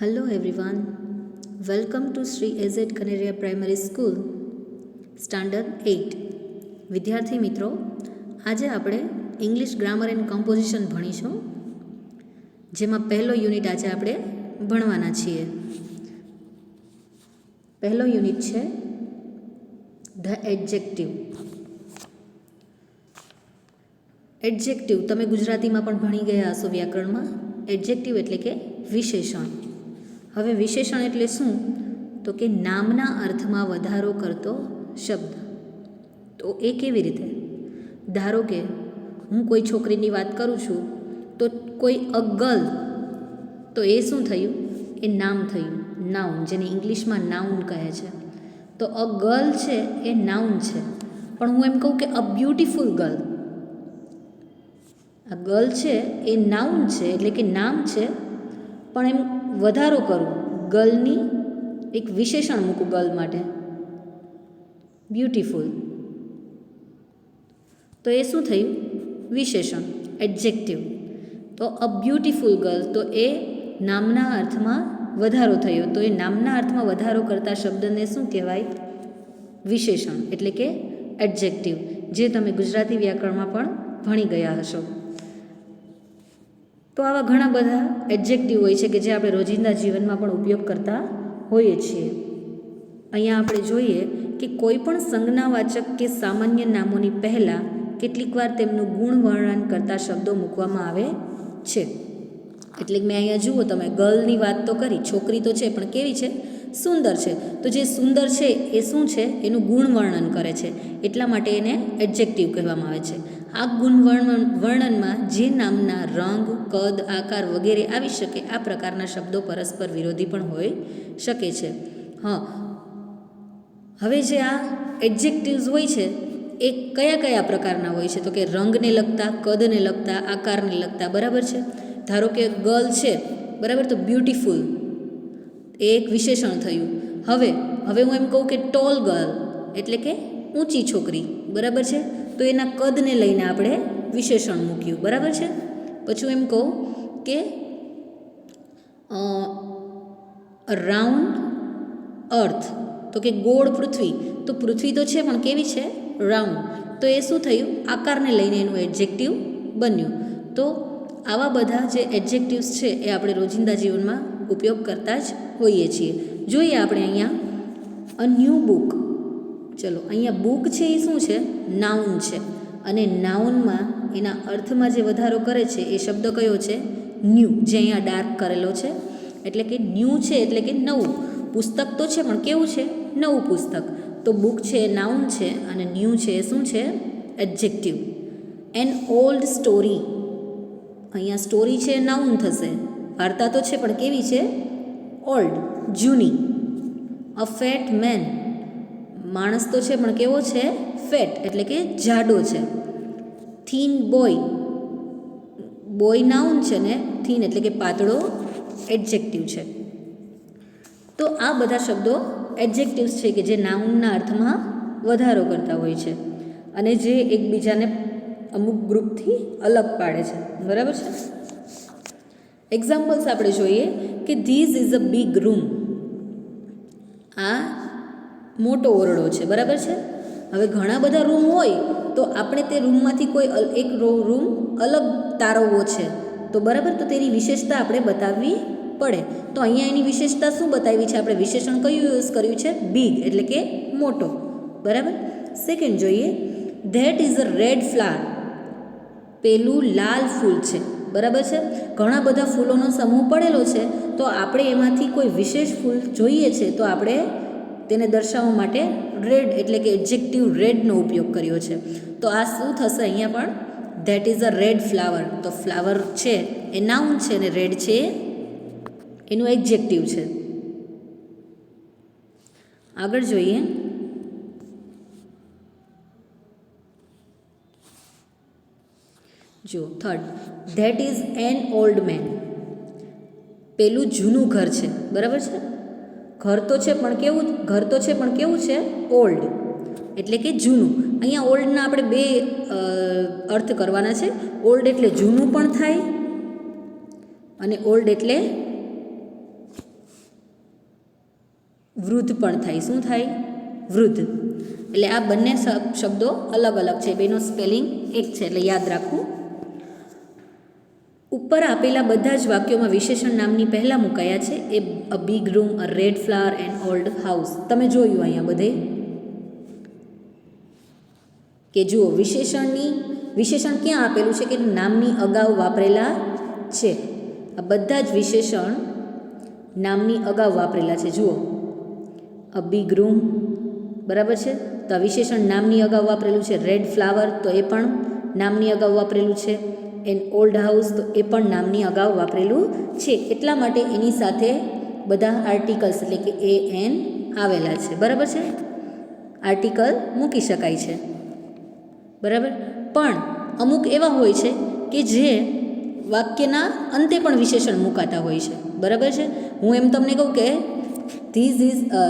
Hello everyone, welcome to Sri AZ Kaneria Primary School, Standard 8. વિદ્યાર્થી મિત્રો, આજે આપણે ઇંગ્લિશ ગ્રામર એન્ડ કમ્પોઝિશન ભણીશું, જેમાં પહેલો યુનિટ આજે આપણે ભણવાના છીએ. પહેલો યુનિટ છે ધ એડજેક્ટિવ. એડજેક્ટિવ તમે ગુજરાતીમાં પણ ભણી ગયા હશો વ્યાકરણમાં. એડજેક્ટિવ એટલે કે વિશેષણ. હવે વિશેષણ એટલે શું? તો કે નામના અર્થમાં વધારો કરતો શબ્દ. તો એ કેવી રીતે? ધારો કે હું કોઈ છોકરીની વાત કરું છું, તો કોઈ અ ગર્લ, તો એ શું થયું? એ નામ થયું, નાઉન, જેને ઇંગ્લિશમાં નાઉન કહે છે. તો અ ગર્લ છે એ નાઉન છે, પણ હું એમ કહું કે અ બ્યુટિફુલ ગર્લ. આ ગર્લ છે એ નાઉન છે એટલે કે નામ છે, પણ એમ વધારો કરું, ગર્લની એક વિશેષણ મૂકું ગર્લ માટે, બ્યુટિફુલ. તો એ શું થયું? વિશેષણ, એડજેક્ટિવ. તો અ બ્યુટિફુલ ગર્લ, તો એ નામના અર્થમાં વધારો થયો. તો એ નામના અર્થમાં વધારો કરતા શબ્દને શું કહેવાય? વિશેષણ એટલે કે એડજેક્ટિવ, જે તમે ગુજરાતી વ્યાકરણમાં પણ ભણી ગયા હશો. તો આવા ઘણા બધા એડજેક્ટિવ હોય છે કે જે આપણે રોજિંદા જીવનમાં પણ ઉપયોગ કરતા હોઈએ છીએ. અહીંયા આપણે જોઈએ કે કોઈ પણ સંજ્ઞાવાચક કે સામાન્ય નામોની પહેલાં કેટલીક વાર તેમનું ગુણ વર્ણન કરતા શબ્દો મૂકવામાં આવે છે. એટલે મેં અહીંયા જુઓ, તમે ગર્લની વાત તો કરી, છોકરી તો છે પણ કેવી છે? સુંદર છે. તો જે સુંદર છે એ શું છે? એનું ગુણ વર્ણન કરે છે, એટલા માટે એને એડજેક્ટિવ કહેવામાં આવે છે. આ ગુણ વર્ણનમાં જે નામના રંગ, કદ, આકાર વગેરે આવી શકે, આ પ્રકારના શબ્દો પરસ્પર વિરોધી પણ હોઈ શકે છે. હવે જે આ એડજેક્ટિવ્સ હોય છે એ કયા કયા પ્રકારના હોય છે? તો કે રંગને લગતા, કદને લગતા, આકારને લગતા. બરાબર છે? ધારો કે ગર્લ છે, બરાબર, તો બ્યુટિફુલ એ એક વિશેષણ થયું. હવે હું એમ કહું કે ટોલ ગર્લ એટલે કે ઊંચી છોકરી. બરાબર છે? તો એના કદને લઈને આપણે વિશેષણ મૂક્યું. બરાબર છે? પછી હું એમ કહું કે રાઉન્ડ અર્થ, તો કે ગોળ પૃથ્વી. તો પૃથ્વી તો છે પણ કેવી છે? રાઉન્ડ. તો એ શું થયું? આકારને લઈને એનું એડજેક્ટિવ બન્યું. તો આવા બધા જે એડજેક્ટિવ્સ છે એ આપણે રોજિંદા જીવનમાં ઉપયોગ કરતા જ હોઈએ છીએ. જોઈએ આપણે અહીંયા અ ન્યૂ બુક. ચલો, અહીંયા બુક છે એ શું છે? નાઉન છે. અને નાઉનમાં એના અર્થમાં જે વધારો કરે છે એ શબ્દ કયો છે? ન્યૂ, જે અહીંયા ડાર્ક કરેલો છે. એટલે કે ન્યૂ છે એટલે કે નવું. પુસ્તક તો છે પણ કેવું છે? નવું પુસ્તક. તો બુક છે એ નાઉન છે અને ન્યૂ છે એ શું છે? એડજેક્ટિવ. એન ઓલ્ડ સ્ટોરી, અહીંયા સ્ટોરી છે એ નાઉન થશે. વાર્તા તો છે પણ કેવી છે? ઓલ્ડ, જૂની. અ ફેટ મેન, માણસ તો છે પણ કેવો છે? ફેટ એટલે કે જાડો છે. થીન બોય, બોય નાઉન છે ને થીન એટલે કે પાતળો એડજેક્ટિવ છે. તો આ બધા શબ્દો એડજેક્ટિવ્સ છે કે જે નાઉનના અર્થમાં વધારો કરતા હોય છે અને જે એકબીજાને અમુક ગ્રુપથી અલગ પાડે છે. બરાબર છે? એક્ઝામ્પલ્સ આપણે જોઈએ કે this is a big room. આ મોટો ઓરડો છે. બરાબર છે? હવે ઘણા બધા રૂમ હોય તો આપણે તે રૂમમાંથી કોઈ એક રૂમ અલગ તારવવો છે. તો બરાબર, તો તેની વિશેષતા આપણે બતાવવી પડે. તો અહીંયા એની વિશેષતા શું બતાવી છે? આપણે વિશેષણ કયું યુઝ કર્યું છે? બિગ એટલે કે મોટો. બરાબર. સેકન્ડ જોઈએ, that is a red flower. પેલું લાલ ફૂલ છે. બરાબર છે? ઘણા બધા ફૂલોનો સમૂહ પડેલો છે, તો આપણે એમાંથી કોઈ વિશેષ ફૂલ જોઈએ છે તો આપણે તેને દર્શાવવા માટે રેડ એટલે કે એડજેક્ટિવ રેડનો ઉપયોગ કર્યો છે. તો આ શું થશે? અહીંયા પણ that is a red flower. તો ફ્લાવર છે એ નાઉન છે અને રેડ છે એનું એડજેક્ટિવ છે. આગળ જોઈએ, જો third, that is an old man. પેલું જૂનું ઘર છે. બરાબર છે? ઘર તો છે પણ કેવું છે? ઓલ્ડ એટલે કે જૂનું. અહીંયા ઓલ્ડના આપણે બે અર્થ કરવાના છે. ઓલ્ડ એટલે જૂનું પણ થાય અને ઓલ્ડ એટલે વૃદ્ધ પણ થાય. શું થાય? વૃદ્ધ. એટલે આ બંને શબ્દો અલગ અલગ છે, બેનો સ્પેલિંગ એક છે, એટલે યાદ રાખવું. ઉપર આપેલા બધા જ વાક્યોમાં વિશેષણ નામની પહેલાં મુકાયા છે. એ a big room, a red flower and old house. તમે જોયું અહીંયા બધે કે જુઓ વિશેષણ ક્યાં આપેલું છે કે નામની અગાઉ વાપરેલા છે. આ બધા જ વિશેષણ નામની અગાઉ વાપરેલા છે. જુઓ, અ બિગ રૂમ, બરાબર છે, તો આ વિશેષણ નામની અગાઉ વાપરેલું છે. રેડ ફ્લાવર, તો એ પણ નામની અગાઉ વાપરેલું છે. એન્ડ ઓલ્ડ હાઉસ, તો એ પણ નામની અગાઉ વાપરેલું છે. એટલા માટે એની સાથે બધા આર્ટિકલ્સ એટલે કે એ એન આવેલા છે. બરાબર છે, આર્ટિકલ મૂકી શકાય છે. બરાબર. પણ અમુક એવા હોય છે કે જે વાક્યના અંતે પણ વિશેષણ મુકાતા હોય છે. બરાબર છે. હું એમ તમને કહું કે this is a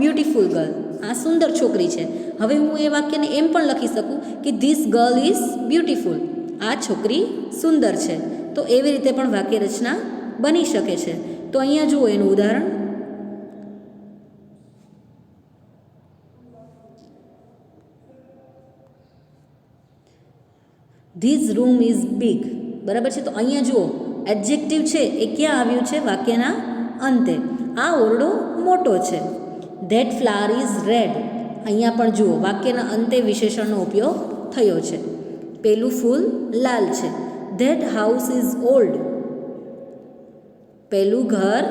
beautiful girl, આ સુંદર છોકરી છે. હવે હું એ વાક્યને એમ પણ લખી શકું કે ધીસ ગર્લ ઇઝ બ્યુટિફુલ, આ છોકરી સુંદર છે. તો એવી રીતે પણ વાક્ય રચના બની શકે છે. તો અહીંયા જુઓ એનું ઉદાહરણ, ધીસ રૂમ ઇઝ બિગ. બરાબર છે. તો અહીંયા જુઓ એડજેક્ટિવ છે એ ક્યાં આવ્યું છે? વાક્યના અંતે. આ ઓરડો મોટો છે. That flower is red. અહીંયા પણ જુઓ વાક્યના અંતે વિશેષણનો ઉપયોગ થયો છે. પેલું ફૂલ લાલ છે. That house is old. પેલું ઘર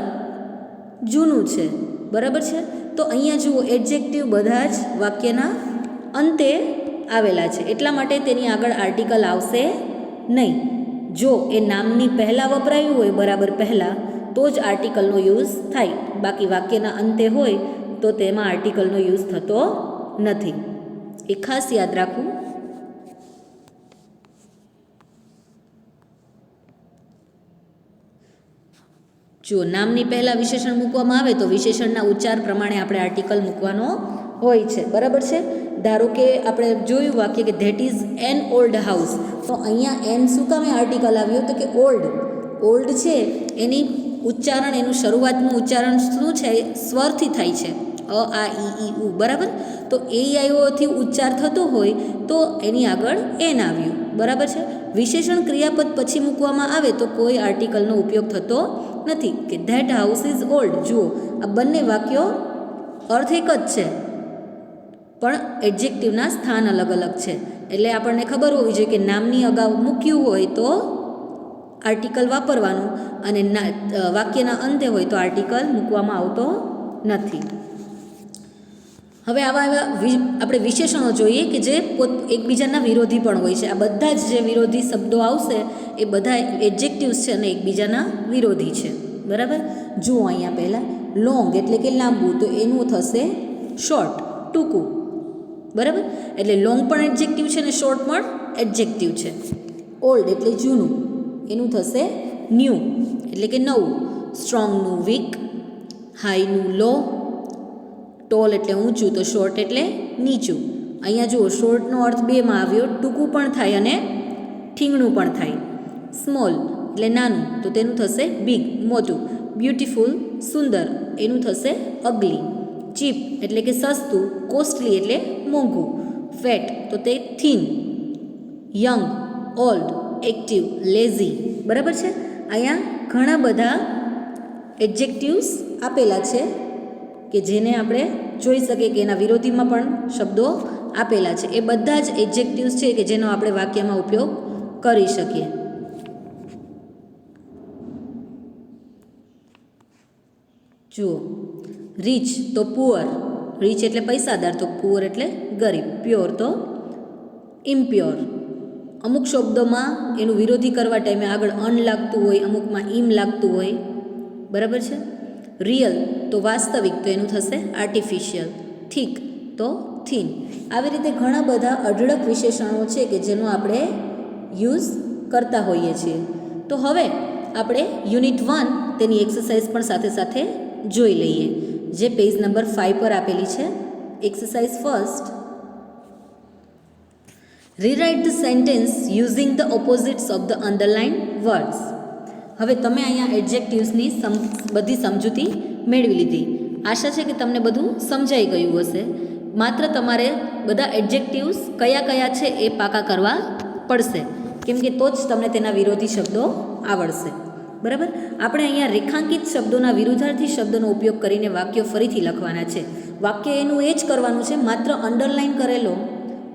જૂનું છે. બરાબર છે. તો અહીંયા જુઓ એડજેક્ટિવ બધા જ વાક્યના અંતે આવેલા છે. એટલા માટે તેની આગળ આર્ટિકલ આવશે નહીં. જો એ નામની પહેલાં વપરાયું હોય બરાબર પહેલાં, તો જ આર્ટિકલનો યુઝ થાય. બાકી વાક્યના અંતે હોય તો તેમાં આર્ટિકલનો યુઝ થતો નથી. એ ખાસ યાદ રાખવું. જો નામની પહેલાં વિશેષણ મૂકવામાં આવે તો વિશેષણના ઉચ્ચાર પ્રમાણે આપણે આર્ટિકલ મૂકવાનો હોય છે. બરાબર છે. ધારો કે આપણે જોયું વાક્ય કે that is an old house, તો અહીંયા એન શું કામે આર્ટિકલ આવ્યું? તો કે ઓલ્ડ છે એની ઉચ્ચારણ, એનું શરૂઆતનું ઉચ્ચારણ શું છે? સ્વરથી થાય છે. અ આ ઈ ઉ. બરાબર. તો એ આઈઓથી ઉચ્ચાર થતો હોય તો એની આગળ એન આવ્યું. બરાબર છે. વિશેષણ ક્રિયાપદ પછી મૂકવામાં આવે તો કોઈ આર્ટિકલનો ઉપયોગ થતો નથી. કે ધેટ હાઉસ ઇઝ ઓલ્ડ. જુઓ આ બંને વાક્યો અર્થ એક જ છે, પણ એડજેક્ટિવના સ્થાન અલગ અલગ છે. એટલે આપણને ખબર હોવી જોઈએ કે નામની અગાઉ મૂક્યું હોય તો આર્ટિકલ વાપરવાનું, અને વાક્યના અંતે હોય તો આર્ટિકલ મૂકવામાં આવતો નથી. હવે આવા આપણે વિશેષણો જોઈએ કે જે એકબીજાના વિરોધી પણ હોય છે. આ બધા જ જે વિરોધી શબ્દો આવશે એ બધા એડજેક્ટિવ્સ છે અને એકબીજાના વિરોધી છે. બરાબર. જુઓ અહીંયા પહેલાં લોંગ એટલે કે લાંબુ, તો એનું થશે શોર્ટ, ટૂંકું. બરાબર. એટલે લોંગ પણ એડજેક્ટિવ છે અને શોર્ટ પણ એડજેક્ટિવ છે. ઓલ્ડ એટલે જૂનું, એનું થશે ન્યૂ એટલે કે નવું. સ્ટ્રોંગનું વીક, હાઈનું લો, ટોલ એટલે ઊંચું, તો શોર્ટ એટલે નીચું. અહીંયા જુઓ શોર્ટનો અર્થ બેમાં આવ્યો, ટૂંકું પણ થાય અને ઠીંગણું પણ થાય. સ્મોલ એટલે નાનું, તો તેનું થશે બિગ, મોટું. બ્યુટીફુલ સુંદર, એનું થશે અગલી. ચીપ એટલે કે સસ્તું, કોસ્ટલી એટલે મોંઘું. ફેટ તો તે thin. Young, old, active, lazy. બરાબર છે. અહીંયા ઘણા બધા એડજેક્ટિવ્સ આપેલા છે કે જેને આપણે જોઈ શકીએ કે એના વિરોધીમાં પણ શબ્દો આપેલા છે. એ બધા જ એડજેક્ટિવ્સ છે કે જેનો આપણે વાક્યમાં ઉપયોગ કરી શકીએ. જુઓ રીચ તો પુઅર. રીચ એટલે પૈસાદાર, તો પુઅર એટલે ગરીબ. પ્યોર તો ઇમ્પ્યોર. અમુક શબ્દોમાં એનું વિરોધી કરવા ટાઈમે આગળ અન લાગતું હોય, અમુકમાં ઇમ લાગતું હોય. બરાબર છે. રિયલ તો વાસ્તવિક, તો એનું થશે આર્ટિફિશિયલ. થીક તો થીન. આવી રીતે ઘણા બધા અઢળક વિશેષણો છે કે જેનો આપણે યુઝ કરતા હોઈએ છીએ. તો હવે આપણે યુનિટ 1 તેની એક્સરસાઇઝ પણ સાથે સાથે જોઈ લઈએ, જે પેજ નંબર 5 પર આપેલી છે. Exercise first, rewrite the sentence using the opposites of the underlined words. હવે તમે અહીંયા એડજેક્ટિવ્સની બધી સમજૂતી મેળવી લીધી. આશા છે કે તમને બધું સમજાઈ ગયું હશે. માત્ર તમારે બધા એડજેક્ટિવ્સ કયા કયા છે એ પાકા કરવા પડશે, કેમ કે તો જ તમને તેના વિરોધી શબ્દો આવડશે. બરાબર. આપણે અહીંયા રેખાંકિત શબ્દોના વિરુદ્ધાર્થી શબ્દોનો ઉપયોગ કરીને વાક્યો ફરીથી લખવાના છે. વાક્ય એનું એ જ કરવાનું છે, માત્ર અંડરલાઇન કરેલો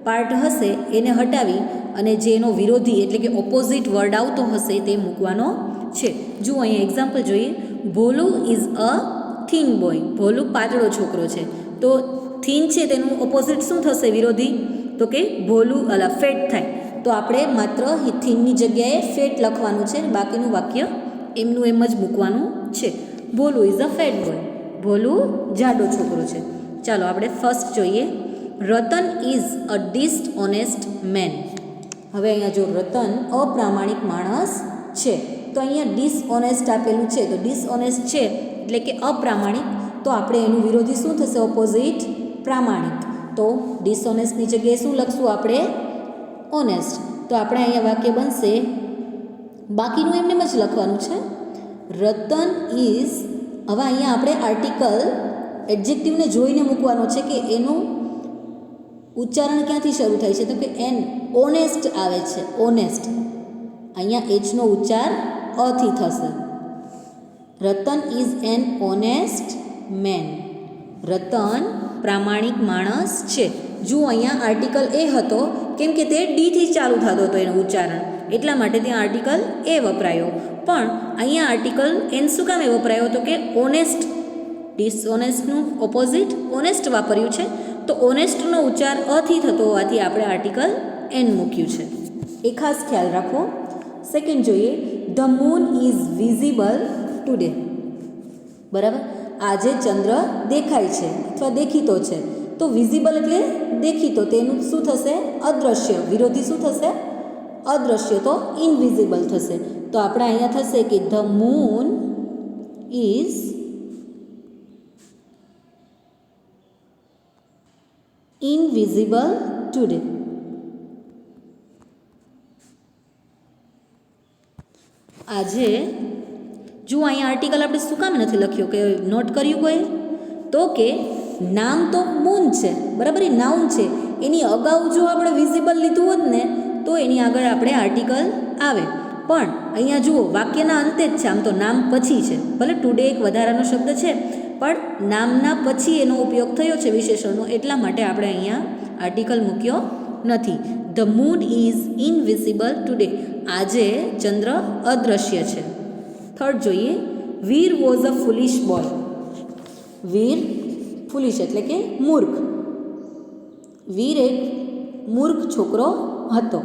પાર્ટ હશે એને હટાવી અને જે એનો વિરોધી એટલે કે ઓપોઝિટ વર્ડ આવતો હશે તે મૂકવાનો છે. જુઓ અહીંયા એક્ઝામ્પલ જોઈએ. Bholu is a thin boy. Bholu પાતળો છોકરો છે. તો થીન છે તેનું ઓપોઝિટ શું થશે વિરોધી? તો કે ભોલુ ફેટ થાય. તો આપણે માત્ર થીનની જગ્યાએ ફેટ લખવાનું છે, બાકીનું વાક્ય એમનું એમ જ મૂકવાનું છે. Bholu is a fat boy. Bholu જાડો છોકરો છે. ચાલો આપણે ફર્સ્ટ જોઈએ. Ratan is a dishonest man. હવે અહીંયા જો રતન અપ્રામાણિક માણસ છે, તો અહીંયા ડિસઓનેસ્ટ આપેલું છે. તો ડિસઓનેસ્ટ છે એટલે કે અપ્રામાણિક. તો આપણે એનું વિરોધી શું થશે? ઓપોઝિટ પ્રામાણિક. તો ડિસઓનેસ્ટની જગ્યાએ શું લખશું આપણે? ઓનેસ્ટ. તો આપણે અહીંયા વાક્ય બનશે, બાકીનું એમને જ લખવાનું છે. રતન ઇઝ. હવે અહીંયા આપણે આર્ટિકલ એડજેક્ટિવને જોઈને મૂકવાનો છે કે એનું ઉચ્ચારણ ક્યાંથી શરૂ થાય છે? તો કે એન ઓનેસ્ટ આવે છે. ઓનેસ્ટ. અહીંયા એચનો ઉચ્ચાર અથી થશે. Ratan is an honest man. Ratan પ્રામાણિક માણસ છે. જુઓ અહીંયા આર્ટિકલ એ હતો, કેમ કે તે ડીથી ચાલુ થતો હતો એનું ઉચ્ચારણ, એટલા માટે ત્યાં આર્ટિકલ એ વપરાયો. પણ અહીંયા આર્ટિકલ એન શું કામે વપરાયો? તો કે ઓનેસ્ટ, ડિસઓનેસ્ટનું ઓપોઝિટ ઓનેસ્ટ વાપર્યું છે. તો ઓનેસ્ટનો ઉચ્ચાર અથી થતો હોવાથી આપણે આર્ટિકલ એન મૂક્યું છે. એ ખાસ ખ્યાલ રાખો. સેકન્ડ જોઈએ. The moon is visible today. બરાબર. આજે ચંદ્ર દેખાય છે અથવા દેખીતો છે. તો વિઝિબલ એટલે દેખીતો, તેનું શું થશે? અદૃશ્ય. વિરોધી શું થશે? અદૃશ્ય. તો ઇનવિઝિબલ થશે. તો આપણે અહીંયા થશે કે the moon is invisible today. આજે જુઓ અહીંયા આર્ટિકલ આપણે શું કામ નથી લખ્યો કે નોટ કર્યું કોઈ? તો કે નામ તો મૂન છે, બરાબર, એ નાઉન છે. એની અગાઉ જો આપણે વિઝિબલ લીધું હોત ને તો એની આગળ આપણે આર્ટિકલ આવે. પણ અહીંયા જુઓ વાક્યના અંતે જ છે. આમ તો નામ પછી છે, ભલે ટુડે એક વધારાનો શબ્દ છે, પણ નામના પછી એનો ઉપયોગ થયો છે વિશેષણનો, એટલા માટે આપણે અહીંયા આર્ટિકલ મૂક્યો નથી. The moon is invisible today. આજે ચંદ્ર અદૃશ્ય છે. થર્ડ જોઈએ. વીર વોઝ અ ફુલિશ બોય. વીર ફુલિશ એટલે કે મૂર્ખ. વીર એક મૂર્ખ છોકરો હતો.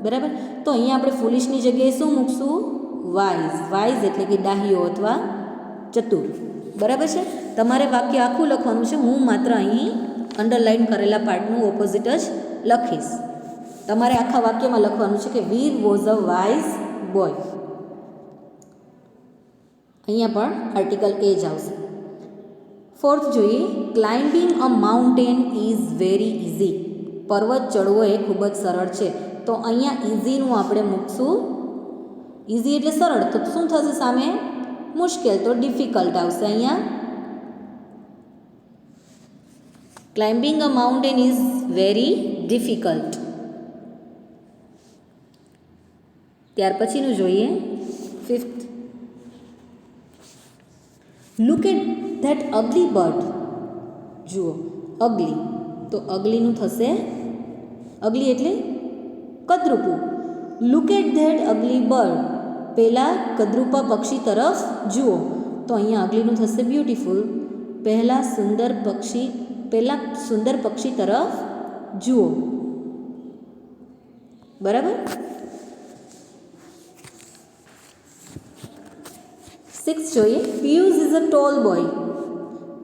બરાબર. તો અહીંયા આપણે ફુલિશની જગ્યાએ શું મૂકશું? વાઇઝ. વાઇઝ એટલે કે ડાહ્યો અથવા ચતુર. બરાબર છે. તમારે વાક્ય આખું લખવાનું છે. હું માત્ર અહીં અંડરલાઇન કરેલા પાર્ટનું ઓપોઝિટ જ લખીશ. તમારે આખા વાક્યમાં લખવાનું છે કે વીર વોઝ અ વાઇઝ બોય. અહીંયા પણ આર્ટિકલ એ જ આવશે. ફોર્થ જોઈએ. Climbing a mountain is very easy. પર્વત ચડવો એ ખૂબ જ સરળ છે. તો અહીંયા ઇઝીનું આપણે મૂકશું. ઇઝી એટલે સરળ, તો શું થશે સામે? મુશ્કેલ. તો ડિફિકલ્ટ આવશે. અહીંયા climbing a mountain is very difficult. ત્યાર પછીનું જોઈએ. Fifth. Look at that ugly bird. જુઓ અગલી, તો અગલીનું થશે અગલી એટલે કદરૂપું. Look at that ugly bird. પહેલાં કદરૂપા પક્ષી તરફ જુઓ. તો અહીંયા અગલીનું થશે બ્યુટીફુલ. પહેલાં સુંદર પક્ષી તરફ જુઓ. બરાબર. સિક્સ જોઈએ. Piyush is a tall boy.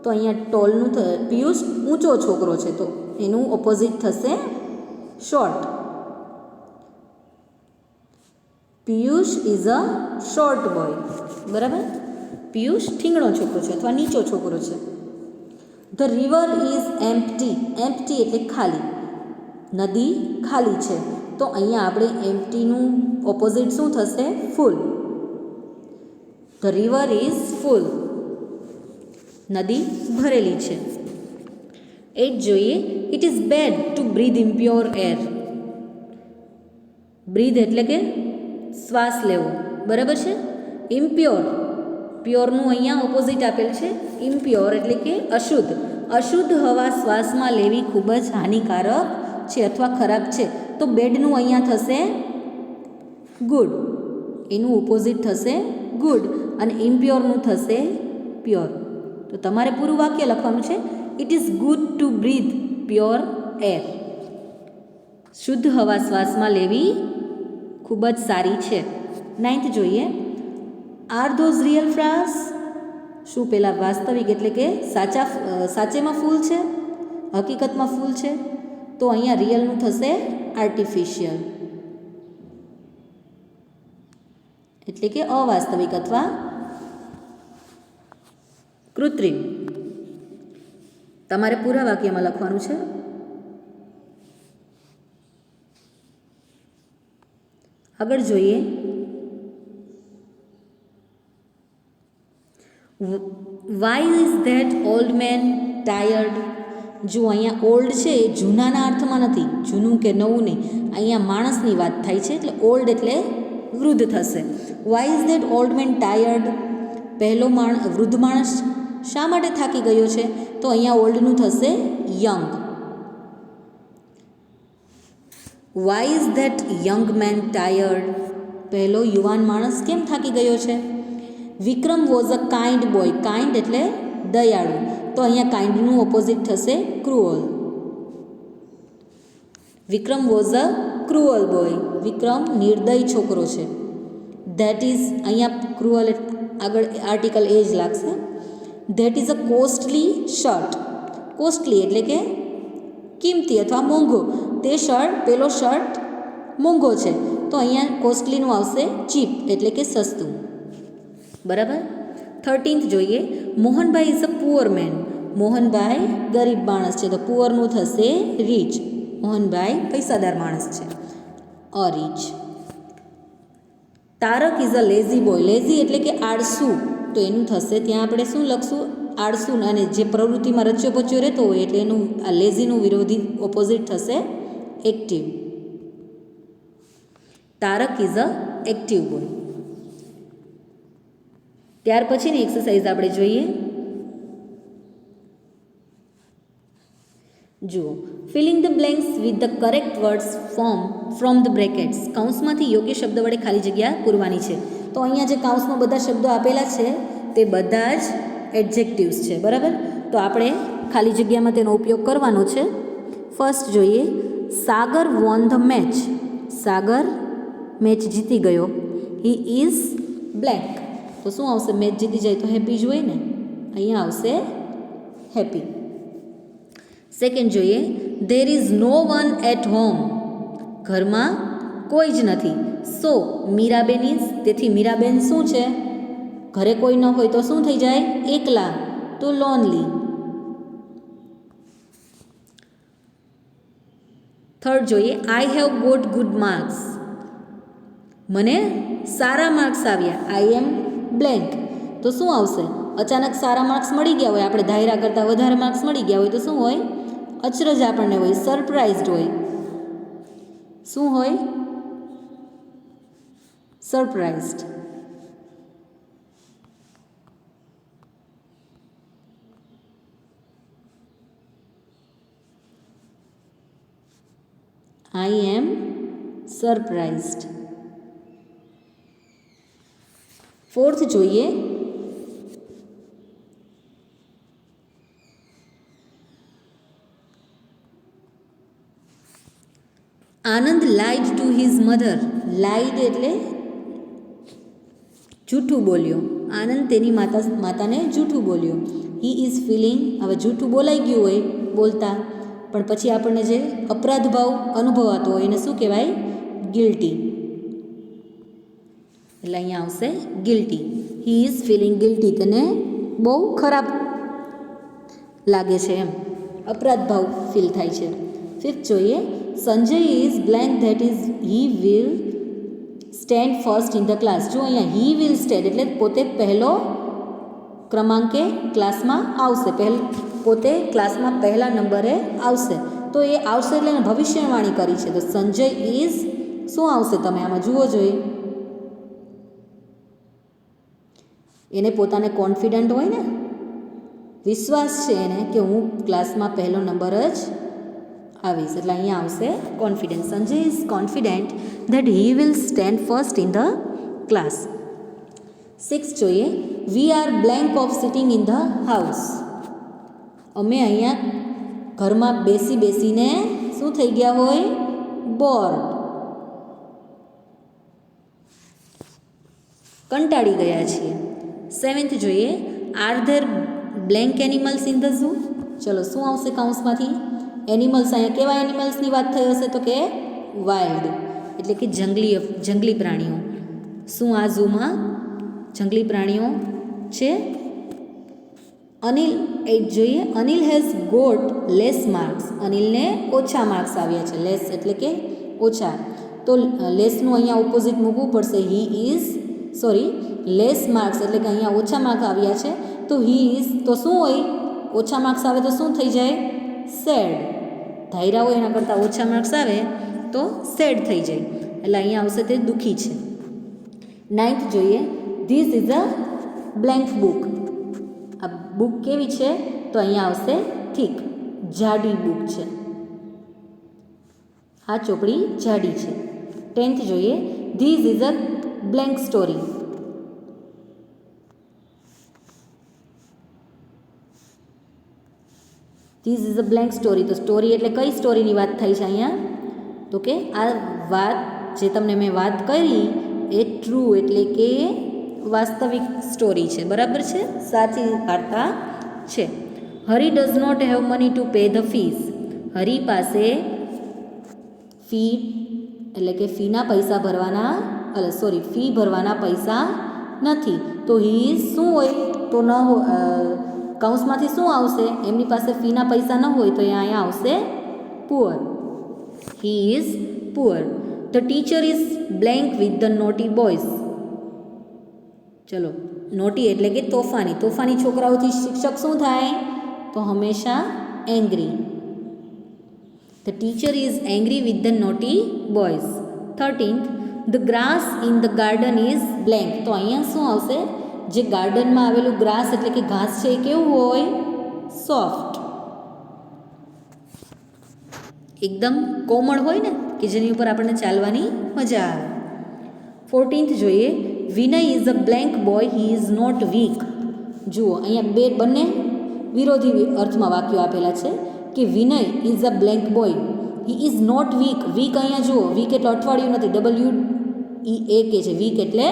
તો અહીંયા ટોલનું પિયુષ ઊંચો છોકરો છે, તો એનું ઓપોઝિટ થશે short. Piyush is a short boy. બરાબર. પિયુષ ઠીંગણો છોકરો છે અથવા નીચો છોકરો છે. The river is empty. Empty એટલે ખાલી. નદી ખાલી છે. તો અહીંયા આપણે એમ્પ્ટીનું ઓપોઝિટ શું થશે? Full. The river is full. નદી ભરેલી છે. 8 જોઈએ. It is bad to breathe impure air. Breathe એટલે કે શ્વાસ લેવો, બરાબર છે. ઇમ્પ્યોર, પ્યોરનું અહીંયા ઓપોઝિટ આપેલ છે. ઇમ્પ્યોર એટલે કે અશુદ્ધ. અશુદ્ધ હવા શ્વાસમાં લેવી ખૂબ જ હાનિકારક છે અથવા ખરાબ છે. તો બેડનું અહીંયા થશે ગુડ, એનું ઓપોઝિટ થશે ગુડ, અને ઇમ્પ્યોરનું થશે પ્યોર. તો તમારે પૂરું વાક્ય લખવાનું છે. It is good to breathe pure air. શુદ્ધ હવા શ્વાસમાં લેવી ખૂબ જ સારી છે. 9th જોઈએ. R those real flowers? શું પેલા વાસ્તવિક એટલે કે સાચેમાં ફૂલ છે, હકીકતમાં ફૂલ છે? તો અહીંયા રિયલનું થશે આર્ટિફિશિયલ, એટલે કે અવાસ્તવિક અથવા કૃત્રિમ. તમારે પૂરા વાક્યમાં લખવાનું છે. આગળ જોઈએ. Why is that old man tired? જો અહીંયા ઓલ્ડ છે એ જૂનાના અર્થમાં નથી, જૂનું કે નવું નહીં, અહીંયા માણસની વાત થાય છે, એટલે ઓલ્ડ એટલે વૃદ્ધ થશે. Why is that old man tired? વૃદ્ધ માણસ શા માટે થાકી ગયો છે? તો અહીંયા ઓલ્ડનું થશે young. Why is that young man tired? પહેલો યુવાન માણસ કેમ થાકી ગયો છે? Vikram was a kind boy. Kind એટલે દયાળુ, તો અહીંયા કાઇન્ડનું ઓપોઝિટ થશે cruel. Vikram was a cruel boy. Vikram નિર્દય છોકરો છે. ધેટ ઇઝ, અહીંયા ક્રુઅલ આગળ આર્ટિકલ એ જ લાગશે. That is a costly shirt. Costly એટલે કે કિંમતી અથવા મોંઘો. તે શર્ટ, પેલો શર્ટ મોંઘો છે, તો અહીંયા કોસ્ટલીનું આવશે ચીપ એટલે કે સસ્તું, બરાબર. 13th જોઈએ. Mohanbhai is a poor man. Mohanbhai ગરીબ માણસ છે, તો પુઅરનું થશે રીચ. મોહનભાઈ પૈસાદાર માણસ છે, a rich. Tarak is a lazy boy. Lazy એટલે કે આળસુ, તો એનું થશે ત્યાં આપણે શું લખશું? આળસુ. અને જે પ્રવૃત્તિમાં રચ્યો પચ્યો રહેતો હોય એટલે એનું આ લેઝીનું વિરોધી ઓપોઝિટ થશે active. Tarak is a active boy. ત્યાર પછીની એક્સરસાઇઝ આપણે જોઈએ. જુઓ. Filling the blanks with the correct words from the brackets. કૌંસમાંથી યોગ્ય શબ્દ વડે ખાલી જગ્યા પૂરવાની છે. તો અહીંયા જે કૌંસમાં બધા શબ્દો આપેલા છે તે બધા જ એડજેક્ટિવ્સ છે, બરાબર. તો આપણે ખાલી જગ્યામાં તેનો ઉપયોગ કરવાનો છે. ફર્સ્ટ જોઈએ. Sagar won the match. Sagar match જીતી ગયો. He is blank. તો શું આવશે? મેચ જીતી જાય તો હેપી જ હોય ને, અહીંયા આવશે હેપી. સેકન્ડ જોઈએ. There is no one at home. ઘરમાં કોઈ જ નથી. સો મીરાબેન ઇઝ, તેથી મીરાબેન શું છે? ઘરે કોઈ ન હોય તો શું થઈ જાય? એકલા, તો લોનલી. થર્ડ જોઈએ. I have got good marks. મને સારા માર્ક્સ આવ્યા. I am blank. તો શું આવશે? અચાનક સારા માર્ક્સ મળી ગયા હોય, આપણે ધાર્યા કરતાં વધારે માર્ક્સ મળી ગયા હોય તો શું હોય? અચરજ આપણને હોય, સરપ્રાઇઝડ હોય. શું હોય? Surprised. I am surprised. Fourth જોઈએ. Anand lied to his mother. Lied એટલે જૂઠું બોલ્યો. આનંદ તેની માતાને જૂઠું બોલ્યો. He is feeling. હવે જૂઠું બોલાઈ ગયું હોય બોલતા, પણ પછી આપણને જે અપરાધ ભાવ અનુભવાતો હોય એને શું કહેવાય? ગિલ્ટી. એટલે અહીંયા આવશે guilty. He is feeling guilty. તેને બહુ ખરાબ લાગે છે, એમ અપરાધ ભાવ ફીલ થાય છે. ફિફ્થ જોઈએ. Sanjay is blank that is he will stand first in the class. જો અહીંયા હી વિલ સ્ટેન્ડ એટલે પોતે પહેલો ક્રમાંકે ક્લાસમાં આવશે, પોતે ક્લાસમાં પહેલા નંબરે આવશે. તો એ આવશે એટલે એને ભવિષ્યવાણી કરી છે. તો સંજય ઇઝ શું આવશે તમે આમાં જુઓ જોઈએ. એને પોતાને કોન્ફિડન્ટ હોય ને, વિશ્વાસ છે એને કે હું ક્લાસમાં પહેલો નંબર જ આવીશ, એટલે અહીંયા આવશે confidence. Sanjay is confident that he will stand first in the class. 6 જોઈએ. We are blank of sitting in the house. અમે અહીંયા ઘરમાં બેસીને શું થઈ ગયા હોય, બોર્ડ, કંટાળી ગયા છીએ. 7th જોઈએ. Are there blank animals in the zoo. ચલો શું આવશે કાઉન્સમાંથી? એનિમલ્સ. અહીંયા કેવા એનિમલ્સની વાત થઈ હશે? તો કે વાઇલ્ડ એટલે કે જંગલી પ્રાણીઓ. શું આ ઝૂમાં જંગલી પ્રાણીઓ છે? અનિલ 8 જોઈએ. Anil has got less marks. અનિલને ઓછા માર્ક્સ આવ્યા છે. લેસ એટલે કે ઓછા. તો લેસનું અહીંયા ઓપોઝિટ મૂકવું પડશે. લેસ માર્ક્સ એટલે કે અહીંયા ઓછા માર્ક આવ્યા છે. તો હી ઇઝ તો શું હોય? ઓછા માર્ક્સ આવે તો શું થઈ જાય? સેડ. ધાર્યા હોય એના કરતાં ઓછા માર્ક્સ આવે તો સેડ થઈ જાય, એટલે અહીંયા આવશે તે દુઃખી છે. 9th જોઈએ. This is a blank book. આ બુક કેવી છે? તો અહીંયા આવશે થીક, જાડી બુક છે. આ ચોપડી જાડી છે. 10th જોઈએ. This is a blank story. This is a blank story. તો સ્ટોરી એટલે કઈ સ્ટોરીની વાત થઈ છે અહીંયા? તો કે આ વાત જે તમને મેં વાત કરી એ ટ્રુ એટલે કે વાસ્તવિક સ્ટોરી છે, બરાબર છે, સાચી વાર્તા છે. Hari does not have money to pay the fees. Hari પાસે ફી ભરવાના પૈસા નથી. તો હી શું હોય? તો ન કાઉન્સમાંથી શું આવશે? એમની પાસે ફીના પૈસા ન હોય તો અહીંયા આવશે poor. He is poor. The teacher is blank with the naughty boys. ચલો, નોટી એટલે કે તોફાની છોકરાઓથી શિક્ષક શું થાય? તો હંમેશા angry. The teacher is angry with the naughty boys. 13th. The grass in the garden is blank. તો અહીંયા શું આવશે? જે ગાર્ડનમાં આવેલું ગ્રાસ એટલે કે ઘાસ છે એ કેવું હોય? સોફ્ટ, એકદમ કોમળ હોય ને, કે જેની ઉપર આપણને ચાલવાની મજા આવે. 14th જોઈએ. Vinay is a blank boy, he is not weak. જુઓ અહીંયા બંને વિરોધી અર્થમાં વાક્યો આપેલા છે કે Vinay is a blank boy, he is not weak. Weak અહીંયા જુઓ, વીક એટલે અઠવાડિયું નથી, WEAK છે. વીક એટલે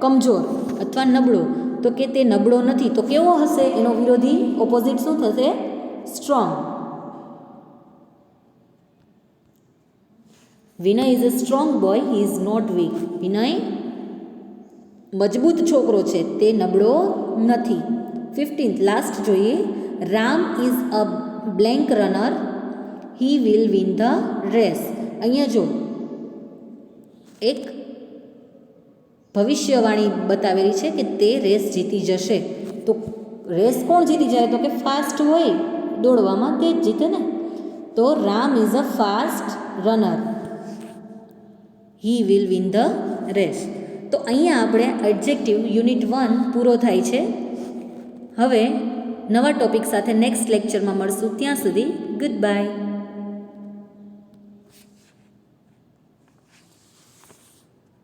કમજોર અથવા નબળો. તો કે તે નબળો નથી. તો કેવો હશે? એનો વિરોધી ઓપોઝિટ શું થશે? Strong. Vinay is a strong boy, he is not weak. Vinay મજબૂત છોકરો છે, તે નબળો નથી. 15th લાસ્ટ જોઈએ. Ram is a blank runner, he will win the race. અહીંયા જો એક ભવિષ્યવાણી બતાવેલી છે કે તે રેસ જીતી જશે. તો રેસ કોણ જીતી જાય? તો કે ફાસ્ટ હોય દોડવામાં તે જ જીતે ને. તો Ram is a fast runner, he will win the race. તો અહીંયા આપણે એડજેક્ટિવ યુનિટ 1 પૂરો થાય છે. હવે નવા ટોપિક સાથે નેક્સ્ટ લેક્ચરમાં મળશું. ત્યાં સુધી ગુડ બાય.